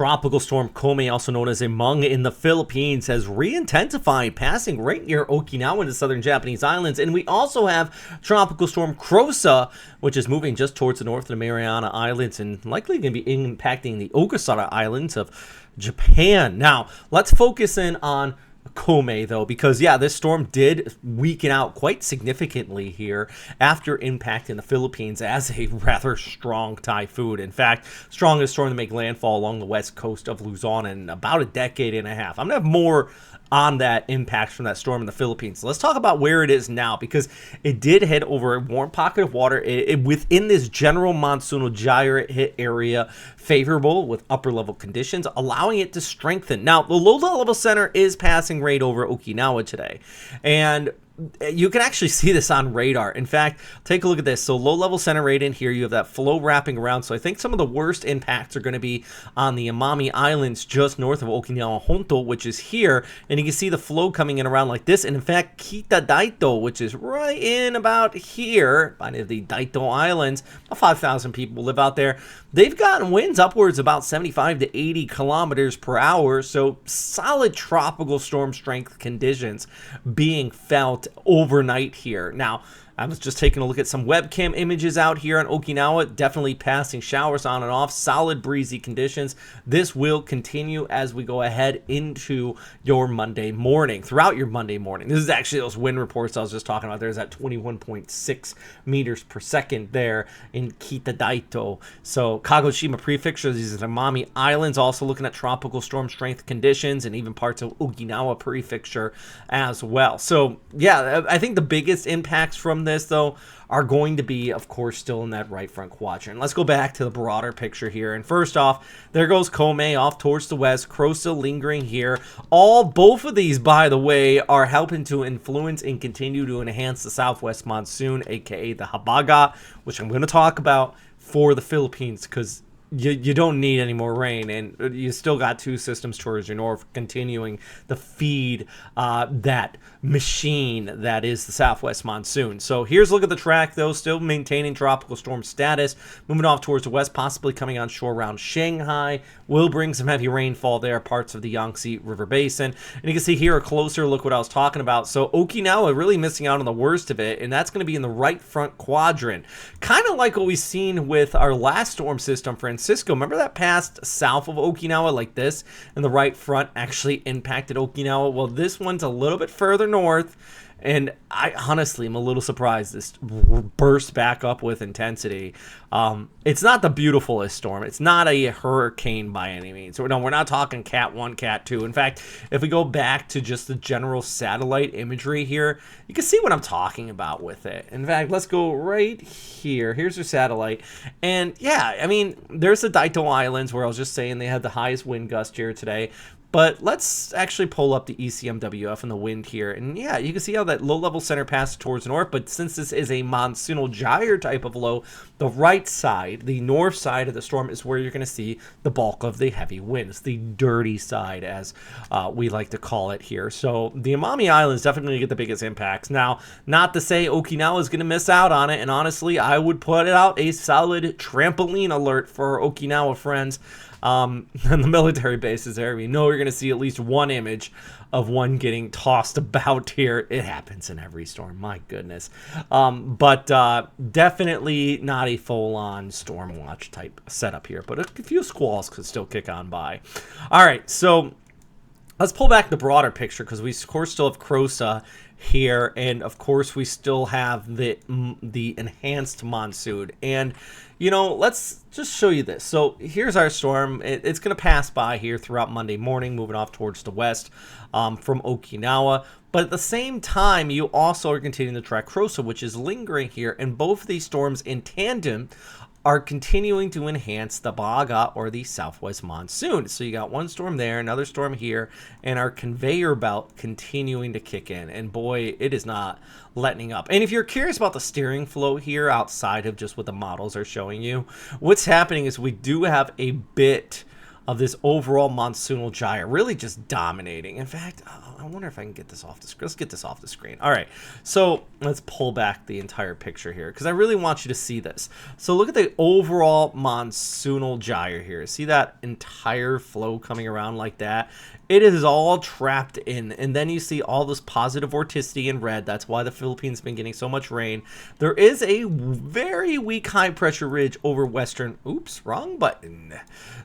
Tropical storm Kome, also known as Emung in the Philippines, has re-intensified, passing right near Okinawa and the southern Japanese islands. And we also have tropical storm Krosa, which is moving just towards the north of the Mariana Islands and likely going to be impacting the Ogasawara Islands of Japan. Now, let's focus in on Kome, though, because yeah, this storm did weaken out quite significantly here after impacting the Philippines as a rather strong typhoon. In fact, strongest storm to make landfall along the west coast of Luzon in about a decade and a half. I'm gonna have more on that impact from that storm in the Philippines. So let's talk about where it is now, because it did hit over a warm pocket of water within this general monsoonal gyre hit area, favorable with upper level conditions, allowing it to strengthen. Now, the low level center is passing right over Okinawa today, and you can actually see this on radar. In fact, take a look at this. So low level center right in here, you have that flow wrapping around. So I think some of the worst impacts are going to be on the Amami Islands just north of Okinawa Honto, which is here. And you can see the flow coming in around like this. And in fact, Kita Daito, which is right in about here, by the Daito Islands, about 5,000 people live out there. They've gotten winds upwards about 75 to 80 kilometers per hour. So solid tropical storm strength conditions being felt overnight here. Now, I was just taking a look at some webcam images out here on Okinawa, definitely passing showers on and off, solid breezy conditions. This will continue as we go ahead into your Monday morning, throughout your Monday morning. This is actually those wind reports I was just talking about. There's that 21.6 meters per second there in Kitadaito. So Kagoshima Prefecture, these are the Amami Islands, also looking at tropical storm strength conditions, and even parts of Okinawa Prefecture as well. So yeah, I think the biggest impacts from this, though, are going to be, of course, still in that right front quadrant. Let's go back to the broader picture here. And first off, there goes Kome off towards the west. Krosa lingering here. Both of these, by the way, are helping to influence and continue to enhance the southwest monsoon, aka the Habaga, which I'm going to talk about for the Philippines, because you don't need any more rain, and you still got two systems towards your north continuing to feed that machine that is the southwest monsoon. So here's a look at the track, though, still maintaining tropical storm status, moving off towards the west, possibly coming on shore around Shanghai, will bring some heavy rainfall there, parts of the Yangtze River Basin. And you can see here a closer look what I was talking about. So Okinawa really missing out on the worst of it, and that's going to be in the right front quadrant. Kind of like what we've seen with our last storm system, Francisco. Remember that passed south of Okinawa like this, and the right front actually impacted Okinawa? Well, this one's a little bit further north, and I honestly am a little surprised this burst back up with intensity. It's not the beautifulest storm. It's not a hurricane by any means. So, no, we're not talking Cat 1, Cat 2. In fact, if we go back to just the general satellite imagery here, you can see what I'm talking about with it. In fact, let's go right here. Here's your satellite. And yeah, I mean, there's the Daito Islands where I was just saying they had the highest wind gust here today. But let's actually pull up the ECMWF and the wind here. And yeah, you can see how that low-level center passes towards the north. But since this is a monsoonal gyre type of low, the right side, the north side of the storm, is where you're going to see the bulk of the heavy winds. The dirty side, as we like to call it here. So the Amami Islands definitely get the biggest impacts. Now, not to say Okinawa is going to miss out on it. And honestly, I would put out a solid trampoline alert for Okinawa friends. And the military bases there, we know you're going to see at least one image of one getting tossed about here. It happens in every storm, my goodness. But definitely not a full-on storm watch type setup here, but a few squalls could still kick on by. All right, so let's pull back the broader picture, because we, of course, still have Krosa here, and of course we still have the enhanced monsoon. And you know, let's just show you this. So here's our storm. It's going to pass by here throughout Monday morning, moving off towards the west from Okinawa. But at the same time, you also are continuing to track Krosa, which is lingering here. And both of these storms in tandem are continuing to enhance the Baga, or the southwest monsoon. So you got one storm there, another storm here, and our conveyor belt continuing to kick in. And boy, it is not letting up. And if you're curious about the steering flow here outside of just what the models are showing you, what's happening is we do have a bit of this overall monsoonal gyre, really just dominating. In fact, I wonder if I can get this off the screen. Let's get this off the screen. All right, so let's pull back the entire picture here because I really want you to see this. So look at the overall monsoonal gyre here. See that entire flow coming around like that? It is all trapped in, and then you see all this positive vorticity in red. That's why the Philippines has been getting so much rain. There is a very weak high pressure ridge over western, oops, wrong button.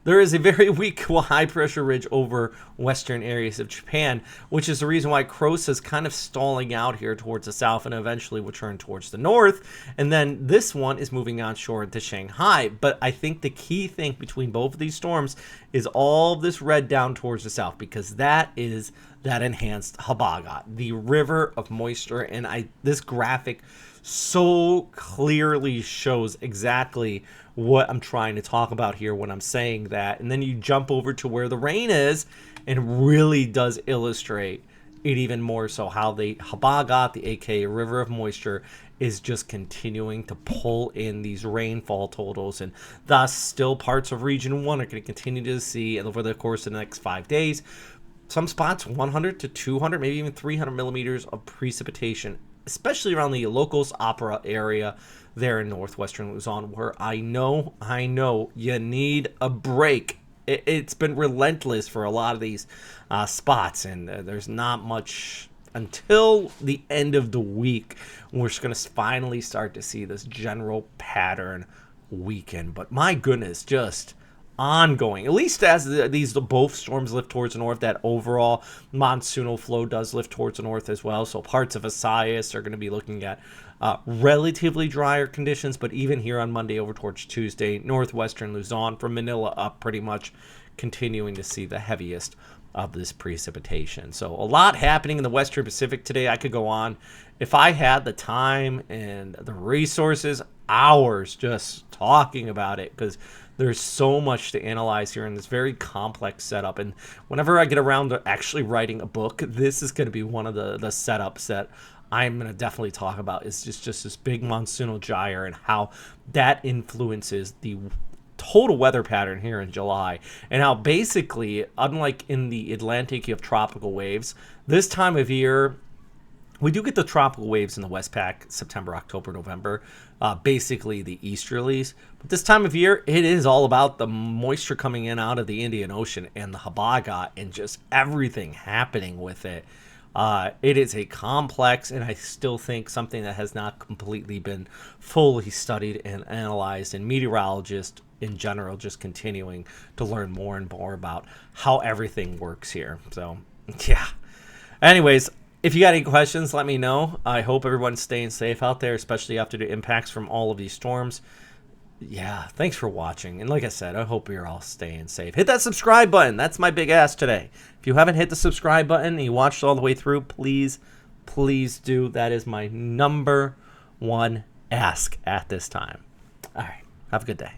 There is a very weak high pressure ridge over western areas of Japan, which is the reason why Crosa is kind of stalling out here towards the south and eventually will turn towards the north. And then this one is moving onshore into Shanghai. But I think the key thing between both of these storms is all of this red down towards the south, because that is that enhanced Habagat, the river of moisture. And this graphic so clearly shows exactly what I'm trying to talk about here when I'm saying that. And then you jump over to where the rain is, and it really does illustrate it even more so how the Habagat, the aka river of moisture, is just continuing to pull in these rainfall totals, and thus still parts of region 1 are going to continue to see, and over the course of the next 5 days, some spots 100 to 200, maybe even 300 millimeters of precipitation, especially around the Locos Opera area there in northwestern Luzon, where I know you need a break. It's been relentless for a lot of these spots, and there's not much until the end of the week. We're just going to finally start to see this general pattern weaken. But my goodness, just ongoing, at least as both storms lift towards the north. That overall monsoonal flow does lift towards the north as well, so parts of Visayas are going to be looking at relatively drier conditions. But even here on Monday over towards Tuesday, northwestern Luzon from Manila up, pretty much continuing to see the heaviest of this precipitation. So a lot happening in the Western Pacific today. I could go on, if I had the time and the resources, hours just talking about it, because there's so much to analyze here in this very complex setup. And whenever I get around to actually writing a book, this is going to be one of the setups that I'm going to definitely talk about. Is just this big monsoonal gyre and how that influences the total weather pattern here in July, and how basically, unlike in the Atlantic, you have tropical waves. This time of year, we do get the tropical waves in the Westpac, September, October, November, basically the easterlies. But this time of year, it is all about the moisture coming in out of the Indian Ocean and the Habagat and just everything happening with it. It is a complex, and I still think something that has not completely been fully studied and analyzed, and meteorologists in general just continuing to learn more and more about how everything works here. So, yeah. Anyways, if you got any questions, let me know. I hope everyone's staying safe out there, especially after the impacts from all of these storms. Yeah, thanks for watching. And like I said, I hope you're all staying safe. Hit that subscribe button. That's my big ask today. If you haven't hit the subscribe button and you watched all the way through, please do. That is my #1 ask at this time. All right, have a good day.